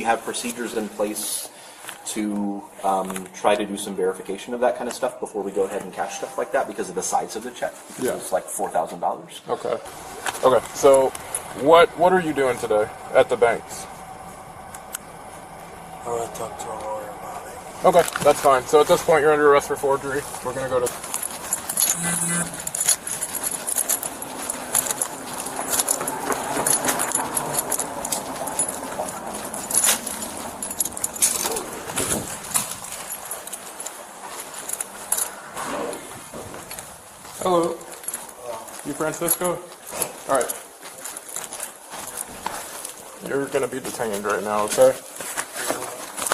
we have procedures in place to try to do some verification of that kind of stuff before we go ahead and cash stuff like that because of the size of the check. Yeah. It's like $4,000. Okay. Okay. So, what are you doing today at the banks? I want to talk to a lawyer about it. Okay, that's fine. So at this point, you're under arrest for forgery. We're gonna go to. Hello. You Francisco? All right. You're gonna be detained right now, okay?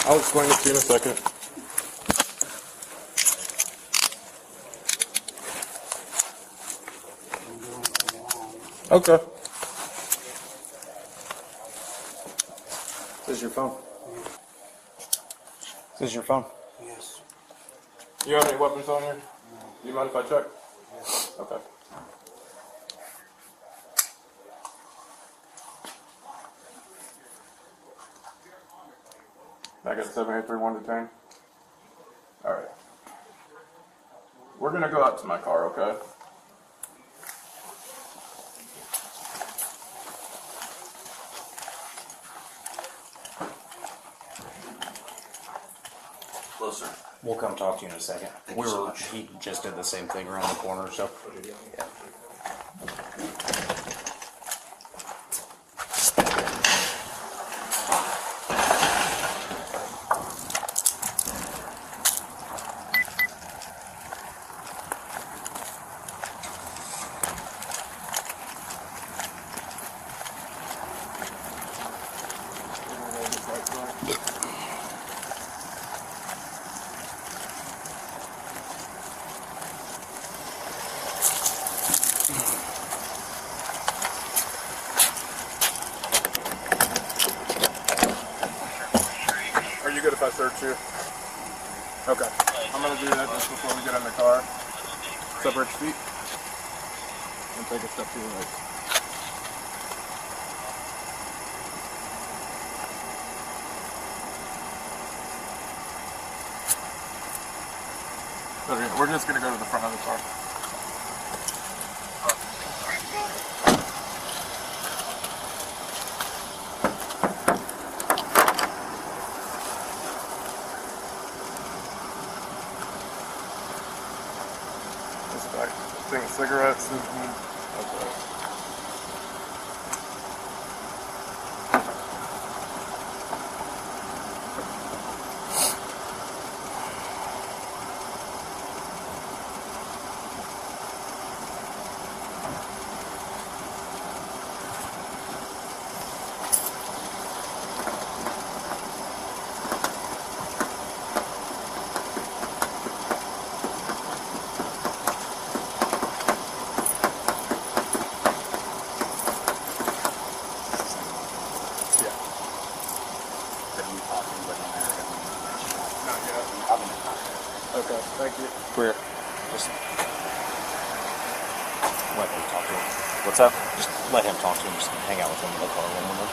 I'll explain it to you in a second. Okay. This is your phone. This is your phone. Yes. You have any weapons on you? Do you mind if I check? Yes. Okay. I got 7831 detained. Alright. We're gonna go out to my car, okay? Closer. We'll come talk to you in a second. Thank you so much. He just did the same thing around the corner, so. Yeah. Are you good if I search you? Okay. I'm gonna do that just before we get in the car. Separate your feet. And take a step to your right. Okay, we're just gonna go to the front of the car. Thing of cigarettes. Okay. Okay, thank you. We're just let him talk to him. What's up? Just let him talk to him. Just hang out with him in the car one minute.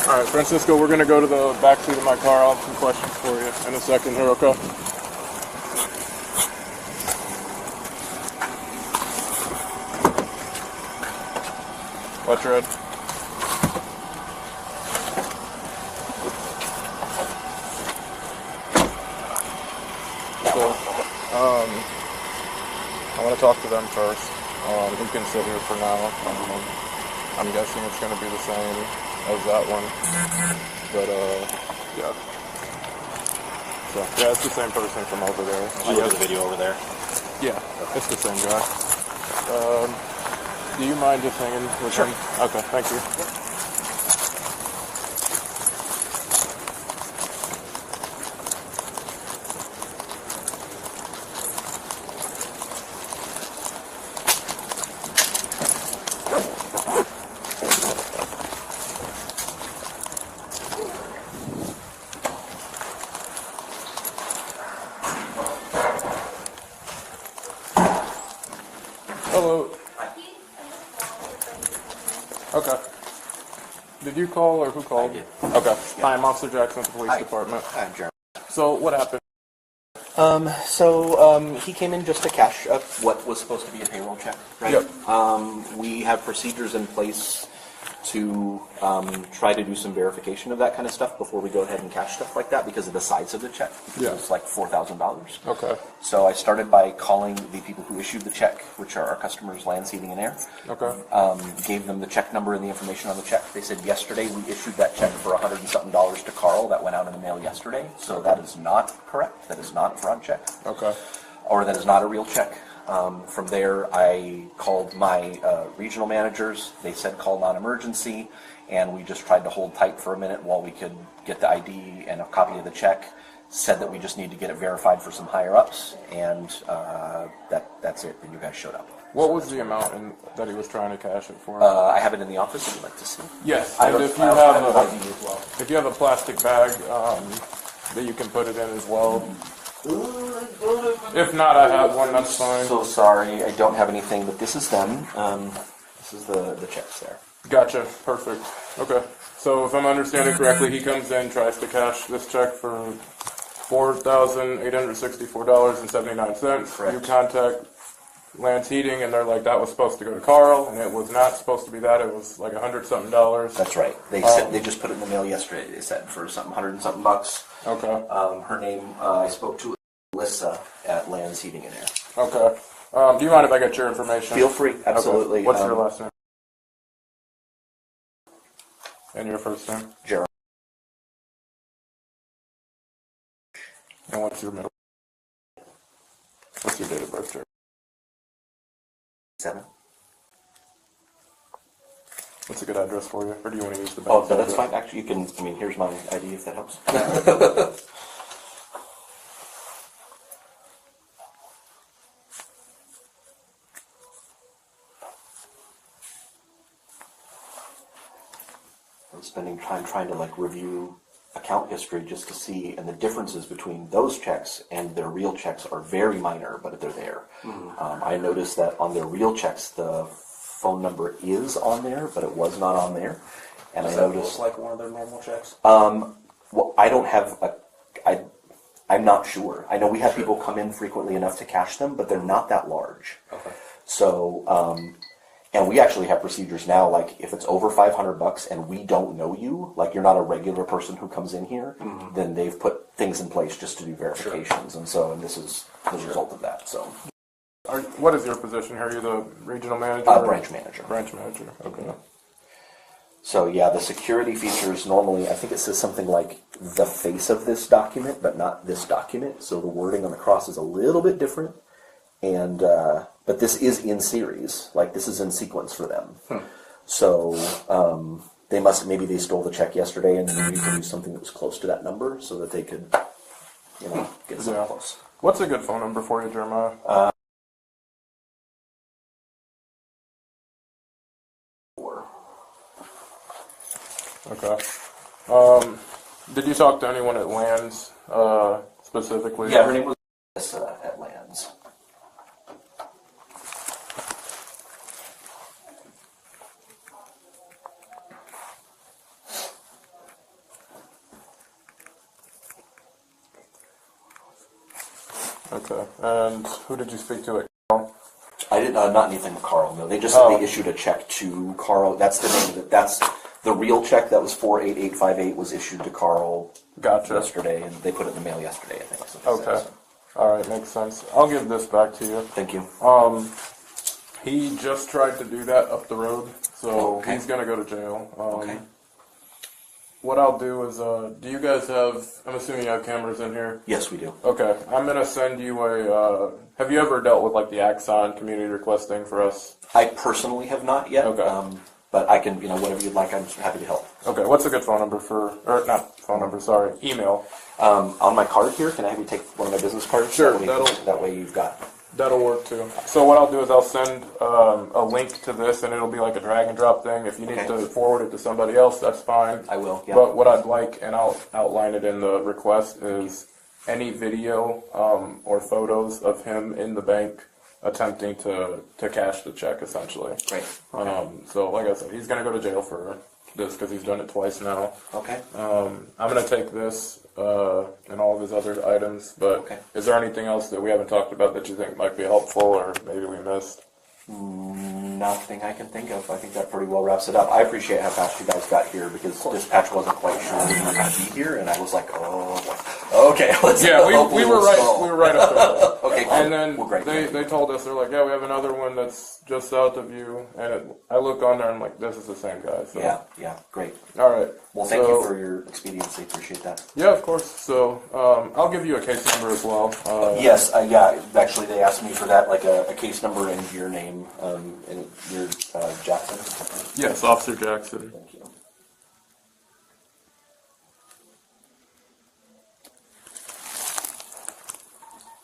All right, Francisco, we're gonna go to the back seat of my car. I'll have some questions for you in a second here, okay? Watch your head. So, I want to talk to them first. You can sit here for now. I'm guessing it's going to be the same as that one. But, yeah. So, yeah, it's the same person from over there. I look at the video over there. Yeah, it's the same guy. Do you mind just hanging with him? Okay, thank you. Hello. Okay. Did you call or who called? I did. Okay. Hi, I'm Officer Jackson at the police department. I'm Jeremy. So what happened? He came in just to cash up what was supposed to be a payroll check, right? Yep. We have procedures in place to try to do some verification of that kind of stuff before we go ahead and cash stuff like that because of the size of the check. Yeah. It's like $4,000. Okay. So I started by calling the people who issued the check, which are our customers, Land, Seating, and Air. Okay. Gave them the check number and the information on the check. They said yesterday we issued that check for $100 and something to Carl. That went out in the mail yesterday. So that is not correct. That is not a fraud check. Okay. Or that is not a real check. From there, I called my regional managers. They said call non-emergency, and we just tried to hold tight for a minute while we could get the ID and a copy of the check. Said that we just need to get it verified for some higher-ups, and that's it. And you guys showed up. What was the amount that he was trying to cash it for? I have it in the office if you'd like to see. Yes. I And don't- if you I have have a, ID as well. if you have a plastic bag that you can put it in as well. If not, I have one. That's fine. So sorry, I don't have anything, but this is them. This is the checks there. Gotcha. Perfect. Okay. So if I'm understanding correctly, he comes in, tries to cash this check for $4,864.79. Correct. You contact Lance Heating, and they're like, that was supposed to go to Carl, and it was not supposed to be that. It was like $100-something. That's right. They said they just put it in the mail yesterday. They said for something $100 and something bucks. Okay. Her name I spoke to Alyssa at Land's Heating and Air. Okay. Do you mind if I get your information? Feel free, absolutely. Okay. What's your last name? And your first name? Jeremy. And what's your middle? What's your date of birth, Jeremy? 7. What's a good address for you? Or do you want to use the bank? Oh, no, that's fine. Actually, you can. I mean, here's my ID if that helps. I'm spending time trying to review account history just to see, and the differences between those checks and their real checks are very minor, but they're there. I noticed that on their real checks, the phone number is on there, but it was not on there. And I noticed like one of their normal checks? well, I don't have I'm not sure. I know we have people come in frequently enough to cash them, but they're not that large. Okay. So, and we actually have procedures now, like if it's over $500 and we don't know you, like you're not a regular person who comes in here, then they've put things in place just to do verifications. And this is the result of that. So, What is your position here? Are you the regional manager? branch manager. Branch manager. Okay. So yeah, the security features normally, I think it says something like the face of this document, but not this document. So the wording on the cross is a little bit different. And, but this is in series, like this is in sequence for them. So, maybe they stole the check yesterday and then reproduced something that was close to that number so that they could, get something close. What's a good phone number for you, Jeremiah? Okay. Did you talk to anyone at Lands specifically? Yeah, her name was at Lands. Okay. And who did you speak to at Carl? I did not anything with Carl. No, they just said they issued a check to Carl. That's the name of it. That's the real check. That was 48858 was issued to Carl. Gotcha. Yesterday, and they put it in the mail yesterday. I think. So Okay. All right, makes sense. I'll give this back to you. Thank you. He just tried to do that up the road, so Okay. he's gonna go to jail. Okay. What I'll do is, do you guys have? I'm assuming you have cameras in here. Yes, we do. Okay, I'm gonna send you a. Have you ever dealt with like the Axon community request thing for us? I personally have not yet. Okay. But I can, whatever you'd like, I'm happy to help. Okay, what's a good phone number or not phone number? Sorry, email. On my card here, can I have you take one of my business cards? Sure, That way you've got. That'll work too. So what I'll do is I'll send a link to this, and it'll be like a drag and drop thing. If you need to forward it to somebody else, that's fine. I will. Yeah. But what I'd like, and I'll outline it in the request, is any video or photos of him in the bank attempting to cash the check, essentially. Great. So, like I said, he's going to go to jail for this because he's done it twice now. Okay. I'm going to take this and all of his other items, but Okay. is there anything else that we haven't talked about that you think might be helpful or maybe we missed? Nothing I can think of. I think that pretty well wraps it up. I appreciate how fast you guys got here because dispatch wasn't quite sure we were going to be here, and I was like, oh, boy. Okay. Yeah, we were right. We were right up there. Okay, cool. And then Well, great. they told us, they're like, yeah, we have another one that's just south of you. And I look on there and I'm like, this is the same guy. So. Yeah, great. All right. Well, thank you for your expediency. Appreciate that. Yeah, of course. So I'll give you a case number as well. Yes, yeah. Actually, they asked me for that, like a case number and your name, and your Jackson. Yes, Officer Jackson. Thank you.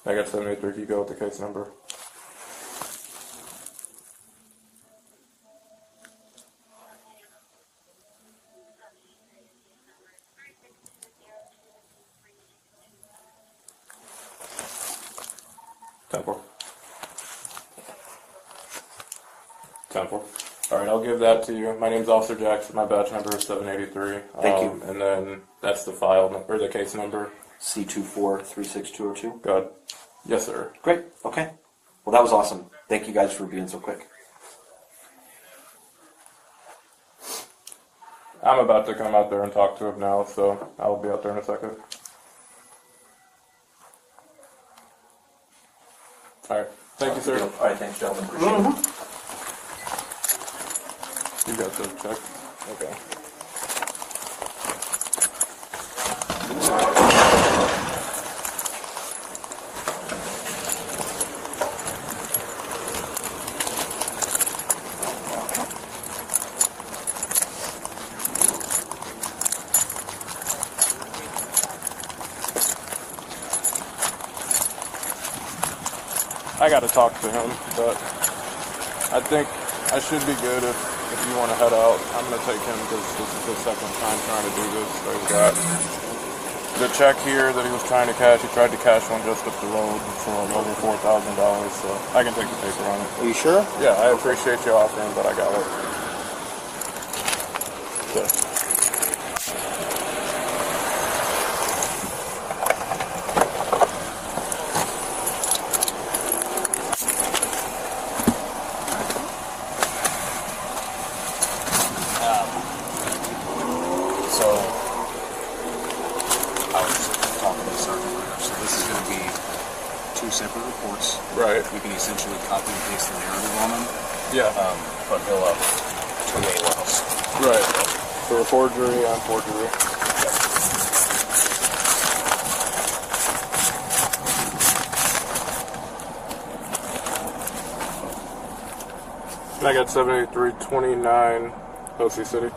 I got 783. You go with the case number. Temple. All right, I'll give that to you. My name's Officer Jackson. My badge number is 783. Thank you. And then that's the file number, the case number. C243620. Good. Yes, sir. Great. Okay. Well, that was awesome. Thank you guys for being so quick. I'm about to come out there and talk to him now, so I'll be out there in a second. All right. Thank you, sir. All right. Thanks, gentlemen. Appreciate it. You got the check. Okay. I got to talk to him, but I think I should be good if you want to head out. I'm going to take him because this is his second time trying to do this. So he's got the check here that he was trying to cash. He tried to cash one just up the road for over $4,000, so I can take the paper on it. Are you sure? Yeah, I appreciate you offering, but I got it. Yeah. So, I was just talking to the sergeant earlier. So this is going to be two separate reports. Right. We can essentially copy and paste the narrative on them, Yeah. but he'll have two AWOLs. Right. For a forgery on forgery. And I got 7329 OC City.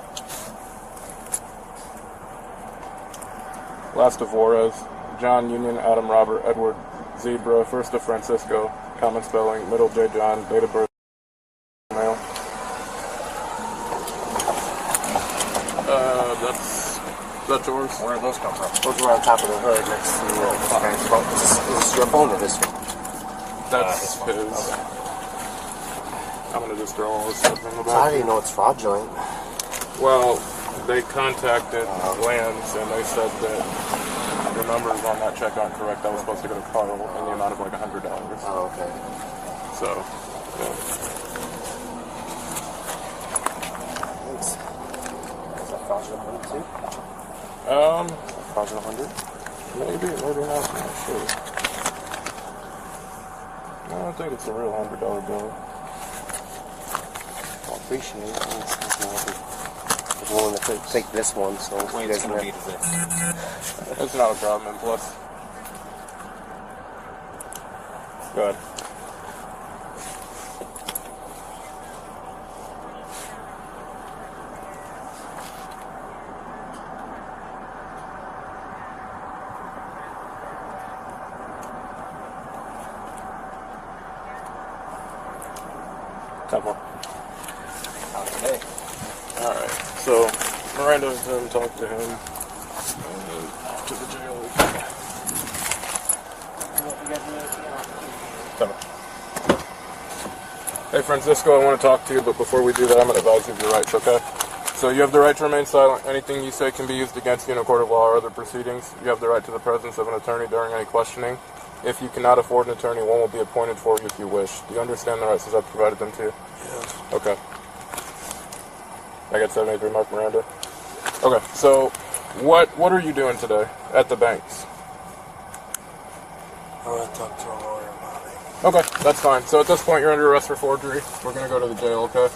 Last of Juarez, John Union, Adam Robert, Edward Zebra, first of Francisco, common spelling, middle J John, date of birth, male. That's yours? Where did those come from? Those were on top of the hood next to the guy's phone. Is this your phone or this one? That's his phone. his. Okay. I'm gonna just throw all this stuff in the So how back. do you know it's fraudulent? Well, they contacted Lands and they said that the numbers on that check aren't correct. I was supposed to go to Carl in the amount of like $100. Oh, okay. So, yeah. Thanks. Is that fraudulent 100 too? Fraudulent 100? Maybe not. I'm not sure. I don't think it's a real $100 bill. Well, appreciate it. I was willing to take this one, so Wait, you it's guys going to be know. the It's not a problem. And plus, go ahead. Couple. Okay. Alright, so Miranda was going to talk to him and then off to the jail. Come on. Hey, Francisco, I want to talk to you, but before we do that, I'm going to advise you of your rights, okay? So you have the right to remain silent. Anything you say can be used against you in a court of law or other proceedings. You have the right to the presence of an attorney during any questioning. If you cannot afford an attorney, one will be appointed for you if you wish. Do you understand the rights as I've provided them to you? Yes. Okay. I got 73 Mark Miranda. Okay, so what are you doing today at the banks? I want to talk to a lawyer about it. Okay, that's fine. So at this point, you're under arrest for forgery. We're going to go to the jail, okay?